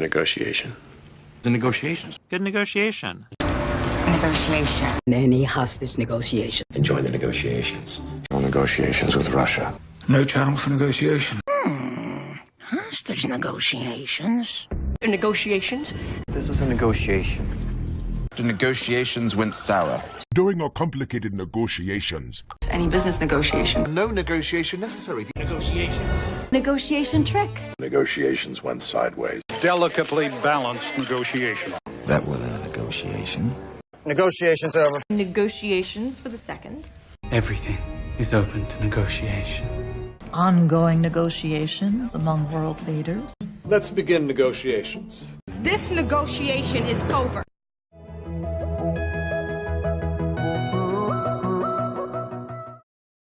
Negotiation. The negotiations. Good negotiation. Negotiation. Any hostage negotiation. Enjoy the negotiations. No negotiations with Russia. No channel for negotiation. Hostage negotiations. Negotiations? This was a negotiation. The negotiations went sour. During our complicated negotiations, Any business negotiation. No negotiation necessary. Negotiation trick. Negotiations went sideways. Delicately balanced negotiation. That wasn't a negotiation. Negotiations over. Negotiations for the second. Everything is open to negotiation. Ongoing negotiations among world leaders. Let's begin negotiations. This negotiation is over.